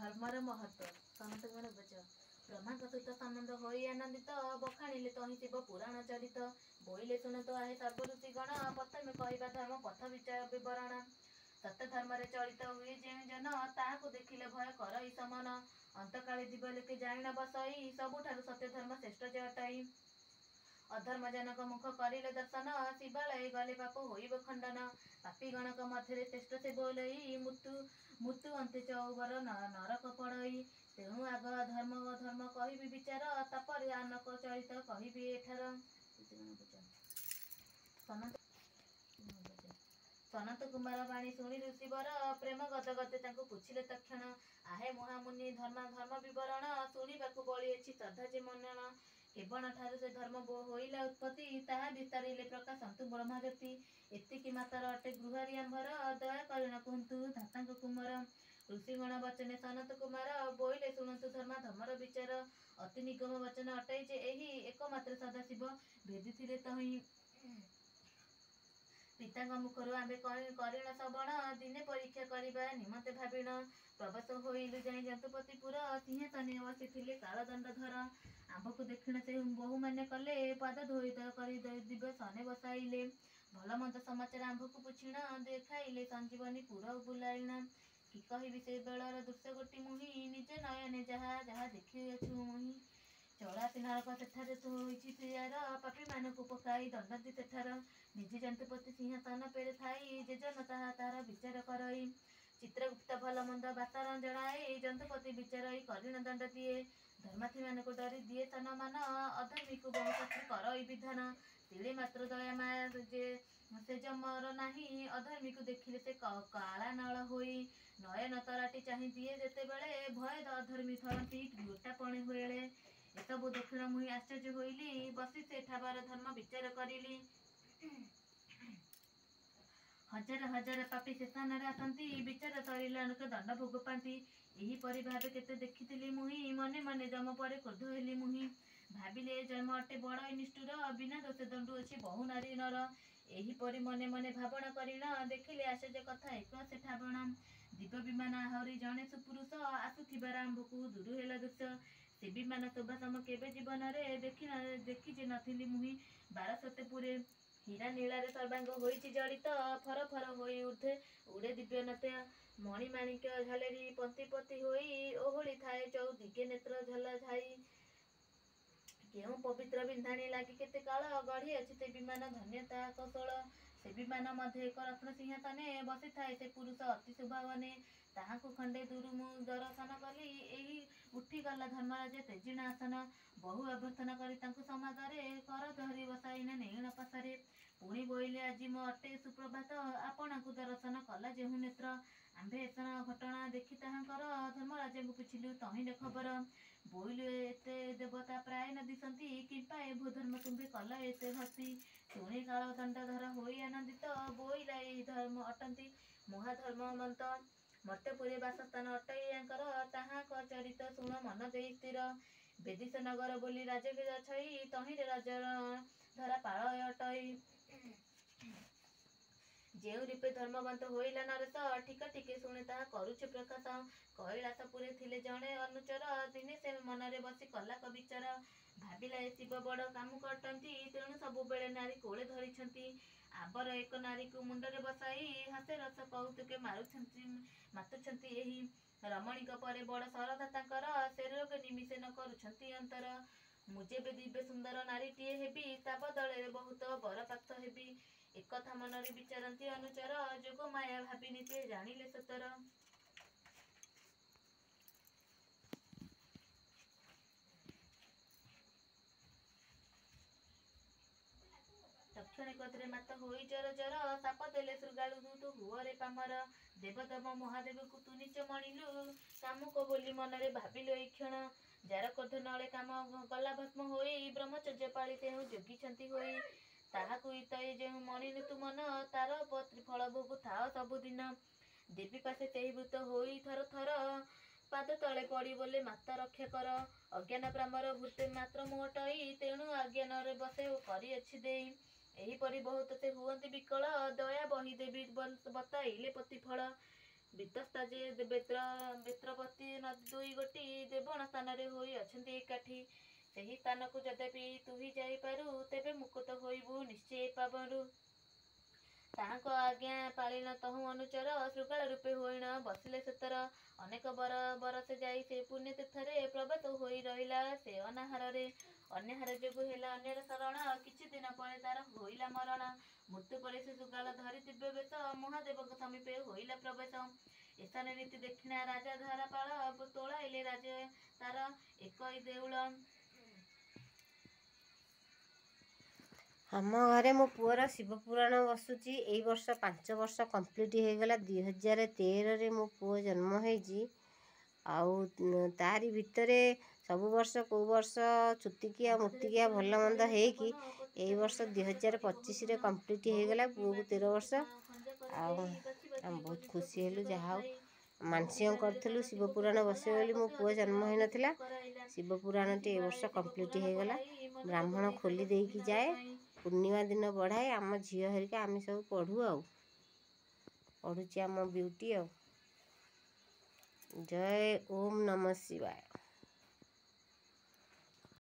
धर्मर महत्व सनत गुण बुझ ब्रह्मांक सहित सानंद होई आनंदित बखाणिले तहि शिव पुराण चरित बोइले शुणत आहे सर्व ऋषि गण प्रथमे कहवा धर्म पथ विचार विवरण सत्य धर्म चलित हुए जे जन ताहाକୁ देखिले भय करई समन अंतकाले दिव लेके जाण बसई सबुठारु सत्य धर्म श्रेष्ठ जे अटई अधर्म जनक मुख करिले दर्शन शिवालय गले पाप होइब खंडन पापी गणक मध्य श्रेष्ठ से बोलई मृत्यु अंत्य चौबर नरक पड़ई तेणु आग धर्म धर्म कहि विचार तापर आनक चरित कहि एठार सनत कुमार बाणी शुणी ऋषिवर प्रेम गद गते तांको पूछिले तक्षण आहे महामुनि धर्म धर्म विवरण शुणिबाकु बळी अछि श्रद्धा जे मनन केवण ठारू से धर्म होइला उत्पत्ति ताहा विस्तारिले प्रकाश अंतु ब्रह्मज्योति एतिकी मातर अटे गृहरी आंभर दया करिण कुहतु धातांक कुमार ऋषिगण वचने सनत कुमार बोइले शुणतु धर्म धर्मर विचार अति निगम वचन अटै जे एही एकमात्र सदाशिव भेदिथिले तहि पिताଙ୍କ मुखରୁ ଆମ୍ଭେ କରିଣ ଶ୍ରବଣ ଦିନେ ପରୀକ୍ଷା କରିବା ନିମନ୍ତେ ଭାବିଣ ପ୍ରବେଶ ହୋଇଲୁ ଯାଇ ଯନ୍ତୁପତିପୁର ସିଂହାସନେ ବସିଥିଲେ କାଳଦଣ୍ଡଧର ଆମ୍ଭକୁ ଦେଖିଣ ସେ ବହୁମାନେ କଲେ ପାଦ ଧୋଇତ କରି ଦିବସନେ ବସାଇଲେ ଭଲ ମନ୍ଦ ସମାଚାର ଆମ୍ଭକୁ ପୁଛିଣ ଦେଖାଇଲେ ସଞ୍ଜୀବନୀ ପୁର ବୁଲାଇଣ କି କହିବି ସେ ବେଳର ଦୃଶ୍ୟ ଗୋଟି ମୁହିଁ ନିଜ ନୟନେ ଯାହା ଯାହା ଦେଖିଅଛୁ ମୁହିଁ ଚଳାସି ନରକ ସେଠାରେ ହୋଇଛି ପ୍ରିୟାର ପାପୀ ମାନଙ୍କୁ ପକାଇ ଦଣ୍ଡନ୍ତି ସେଠାର ନିଜେ ଯନ୍ତୁପତି ସିଂହାସନ ପେରେ ଥାଇ ଯେଜନ ତାହା ତାହାର ବିଚାର କରଇ ଚିତ୍ରଗୁପ୍ତ ଭଲ ମନ୍ଦ ବାତାର ଜଣାଇ ଯନ୍ତୁପତି ବିଚାରଇ କରିଣ ଦଣ୍ଡ ଦିଏ ଧର୍ମାଥୀ ମାନଙ୍କୁ ଡରି ଦିଏ ତନମାନ ଅଧର୍ମୀକୁ ବହୁ ଶାସ୍ତି କରଇ ବିଧାନ ତିଳେ ମାତ୍ର ଦୟା ମାୟା ଯେ ସେ ଜମର ନାହିଁ ଅଧର୍ମୀକୁ ଦେଖିଲେ ସେ କାଳା ନଳ ହୋଇ ନୟନ ତରାଟି ଚାହିଁ ଦିଏ ଯେତେବେଳେ ଭୟ ଅଧର୍ମୀ ଥରନ୍ତି ଗୋଟାପଣେ ହୁଏଳେ ଏସବୁ ଦେଖିଣ ମୁହିଁ ଆଶ୍ଚର୍ଯ୍ୟ ହୋଇଲି ବସି ସେଠାବାର ଧର୍ମ ବିଚାର କରିଲି ହଜାର ହଜାର ପାପୀ ସେ ସ୍ଥାନରେ ଆସନ୍ତି ବିଚାର ସରିଲା ଲୋକେ ଦଣ୍ଡ ଭୋଗ ପାଆନ୍ତି ଏହିପରି ଭାବେ କେତେ ଦେଖିଥିଲି ମୁହିଁ ମନେ ମନେ ଜମ ପରେ କ୍ରୋଧ ହେଲି ମୁହିଁ ଭାବିଲେ ଜନ୍ମ ଅଟେ ବଡ଼ ନିଷ୍ଠୁର ବିନା ଦୋଷ ଦଣ୍ଡୁ ଅଛି ବହୁ ନାରୀ ନର ଏହିପରି ମନେ ମନେ ଭାବନା କରିଣ ଦେଖିଲେ ଆଶ୍ଚର୍ଯ୍ୟ କଥା ଏକ ସେଠାବଣ ଦିବ୍ୟ ବିମାନ ଆହୁରି ଜଣେ ସୁପୁରୁଷ ଆସୁଥିବାର ଆମ୍ଭକୁ ଦୂର ହେଲା ଦୃଶ୍ୟ ସେ ବିମାନ ଶୋଭା ସମ କେବେ ଜୀବନରେ ଦେଖି ଯେ ନଥିଲି ମୁହିଁ ବାରସତେପୁରେ ହୀରା ନୀଳାରେ ସର୍ବାଙ୍ଗ ହୋଇଛି ଜଡ଼ିତ ଫର ଫର ହୋଇ ଉଡ଼େ ଦିବ୍ୟନତ ମଣିମାଣିକ୍ୟ ଝାଲେରି ପନ୍ତି ପତି ହୋଇ ଓହଳି ଥାଏ ଚଉଦିଗେ ନେତ୍ର ଝଲ ଝାଇ କେଉଁ ପବିତ୍ର ବିନ୍ଧାଣି ଲାଗି କେତେ କାଳ ଗଢ଼ି ଅଛି ସେ ବିମାନ ଧନ୍ୟତା କୌଶଳ ସେ ବିମାନ ମଧ୍ୟ ଏକ ରତ୍ନ ସିଂହାସନେ ବସିଥାଏ ସେ ପୁରୁଷ ଅତି ଶୋଭାବନେ ତାହାକୁ ଖଣ୍ଡେ ଦୂରୁ ମୁଁ ଦର୍ଶନ କଲି ଏହି ଉଠିଗଲା ଧର୍ମରାଜ ତେଜିଣ ଆସନ ବହୁ ଅଭ୍ୟର୍ଥନା କରି ତାଙ୍କୁ ସମାଗରେ କର ଧରି ବସାଇନା ନେଇଣ ପାଶରେ ପୁଣି ବୋଇଲେ ଆଜି ମୋ ଅଟେ ସୁପ୍ରଭାତ ଆପଣଙ୍କୁ ଦର୍ଶନ କଲା ଯେହୁ ନେତ୍ର ଆମ୍ଭେ ଏସନ ଘଟଣା ଦେଖି ତାହାଙ୍କର ଧର୍ମରାଜଙ୍କୁ ପୁଛିଲୁ ତହିଁରେ ଖବର ବୋଇଲୁ ଏତେ ଦେବତା ପ୍ରାୟ ନ ଦିଶନ୍ତି କିମ୍ପା ଏ ଭୂଧର୍ମ ତୁମ୍ଭେ କଲ ଏତେ ଭକ୍ତି ଶୁଣି କାଳ ଦଣ୍ଡଧର ହୋଇ ଆନନ୍ଦିତ ବୋଇଲା ଏହି ଧର୍ମ ଅଟନ୍ତି ମହାଧର୍ମମନ୍ତ ମର୍ତ୍ତ୍ୟପୁରେ ବାସସ୍ଥାନ ଅଟଇ ୟାଙ୍କର ତାହାଙ୍କ ଚରିତ ଶୁଣ ମନ ଦେଇ ସ୍ଥିର ବେଦିସ ନଗର ବୋଲି ରାଜଗିରି ଛଇ ତହିଁରେ ରାଜର ଧରା ପାଳ ଅଟଇ ଯେଉଁ ରୂପେ ଧର୍ମବନ୍ତ ହୋଇଲା ନରେଶ ଠିକ ଠିକେ ଶୁଣେ ତାହା କରୁଛି ପ୍ରକାଶ କୈଳାସପୁରେ ଥିଲେ ଜଣେ ଅନୁଚର ଦିନେ ସେ ମନରେ ବସି କଲା ବିଚାର ଭାବିଲା ଏ ଶିବ ବଡ଼ କାମୁକ ଅଟନ୍ତି ତେଣୁ ସବୁବେଳେ ନାରୀ କୋଳେ ଧରିଛନ୍ତି ଆବର ଏକ ନାରୀକୁ ମୁଣ୍ଡରେ ବସାଇ ହାସ୍ୟ ରସ କୌତୁକେ ମାତୁଛନ୍ତି ଏହି ରମଣୀଙ୍କ ପରେ ବଡ଼ ଶରଧା ତାଙ୍କର ସେ ରୋଗ ନିମିଷେ ନ କରୁଛନ୍ତି ଅନ୍ତର ମୁଁ ଯେବେ ଦିବ୍ୟ ସୁନ୍ଦର ନାରୀଟିଏ ହେବି ତା ବଦଳରେ ବହୁତ ବରପାକ୍ତ ହେବି ଏକଥା ମନରେ ବିଚାରନ୍ତି ଅନୁଚର ଯୋଗ ମାୟା ଭାବିନି ସେ ଜାଣିଲେ ସତର ତକ୍ଷଣେ କ୍ରୋଧରେ ମାତ ହୋଇ ଜର ଜର ସାପ ଦେଲେ ଶୃଗାଳୁ ତୁ ହୁଅରେ ପାମର ଦେବଦେବ ମହାଦେବକୁ ତୁ ନିଚ ମଣିଲୁ କାମୁକ ବୋଲି ମନରେ ଭାବିଲୁ ଏଇ କ୍ଷଣ ଯାର କ୍ରୋଧ ନଳେ କାମ ଗଲା ଭସ୍ମ ହୋଇ ବ୍ରହ୍ମଚର୍ଯ୍ୟ ପାଳି ତେଣୁ ଯୋଗିଛନ୍ତି ହୋଇ ତାହାକୁ ଇତଏ ଯେଉଁ ମଣିନୁ ତୁ ମନ ତାର ଫଳ ଭୋଗୁ ଥାଅ ସବୁଦିନ ଦେବୀ ପାଶେ ସେହି ବୃତ ହୋଇ ଥର ଥର ପାଦ ତଳେ ପଡ଼ି ବୋଲେ ମାତା ରକ୍ଷା କର ଅଜ୍ଞାନ ପ୍ରାମର ଭୂତେ ମାତ୍ର ମୁଁ ଅଟଇ ତେଣୁ ଅଜ୍ଞାନରେ ବସେ କରିଅଛି ଦେଇ ଏହିପରି ବହୁତ ସେ ହୁଅନ୍ତି ବିକଳ ଦୟା ବହି ଦେବୀ ବତାଇଲେ ପ୍ରତିଫଳ ବିତସ୍ତା ଯେ ବେତ୍ରବତୀ ନଦୀ ଦୁଇ ଗୋଟି ଦେବଣ ସ୍ଥାନରେ ହୋଇ ଅଛନ୍ତି ଏକାଠି। ସେହି ସ୍ଥାନକୁ ଯଦ୍ୟପି ତୁହି ଯାଇପାରୁ ତେବେ ମୁକୁତ ହୋଇବୁ ନିଶ୍ଚୟ ପାବରୁ। ତାହାଙ୍କ ଆଜ୍ଞା ପାଳିନ ତହୁଁ ଅନୁଚର ଶୃଗାଳ ରୂପେ ହୋଇଣ ବସିଲେ ସେତର। ଅନେକ ବରଷ ଯାଇ ସେ ପୁଣ୍ୟ ତୀର୍ଥରେ ପ୍ରବାସ ହୋଇ ରହିଲା ସେ ଅନାହାରରେ। ଅନ୍ୟାହାର ଯୋଗୁ ହେଲା ଅନ୍ୟର ଶରଣ କିଛି ଦିନ ପରେ ତାର ହୋଇଲା ମରଣ। ମୃତ୍ୟୁ ପରେ ସେ ଶୃଗାଳ ଧରି ଦିବ୍ୟ ବେଶ ମହାଦେବଙ୍କ ସମୀପେ ହୋଇଲା ପ୍ରବେଶ। ଏସ୍ଥାନ ନୀତି ଦେଖିଣା ରାଜା ଧାରାପାଳ ତୋଳାଇଲେ ରାଜେ ତାର ଏକଇ ଦେଉଳ। ଆମ ଘରେ ମୋ ପୁଅର ଶିବପୁରାଣ ବସୁଛି। ଏଇ ବର୍ଷ 5 ବର୍ଷ କମ୍ପ୍ଲିଟ୍ ହେଇଗଲା। 2013ରେ ମୋ ପୁଅ ଜନ୍ମ ହେଇଛି। ଆଉ ତାରି ଭିତରେ ସବୁ ବର୍ଷ କେଉଁ ବର୍ଷ ଛୁତିକିଆ ମୂର୍ତ୍ତିକିଆ ଭଲ ମନ୍ଦ ହେଇକି ଏଇ ବର୍ଷ 2025ରେ କମ୍ପ୍ଲିଟ୍ ହେଇଗଲା। ପୁଅକୁ 13 ବର୍ଷ। ଆଉ ଆମେ ବହୁତ ଖୁସି ହେଲୁ। ଯାହା ହଉ ମାନସିକ କରିଥିଲୁ ଶିବପୁରାଣ ବସିବ ବୋଲି ମୋ ପୁଅ ଜନ୍ମ ହେଇନଥିଲା। ଶିବପୁରାଣଟି ଏ ବର୍ଷ କମ୍ପ୍ଲିଟ୍ ହେଇଗଲା। ବ୍ରାହ୍ମଣ ଖୋଲି ଦେଇକି ଯାଏ। ପୂର୍ଣ୍ଣିମା ଦିନ ବଢ଼ାଏ। ଆମ ଝିଅ ହେରିକା ଆମେ ସବୁ ପଢ଼ୁ ଆଉ। ପଢ଼ୁଛି ଆମ ବିଉଟି ଆଉ। ଜୟ ଓମ୍ ନମଃ ଶିବାୟ।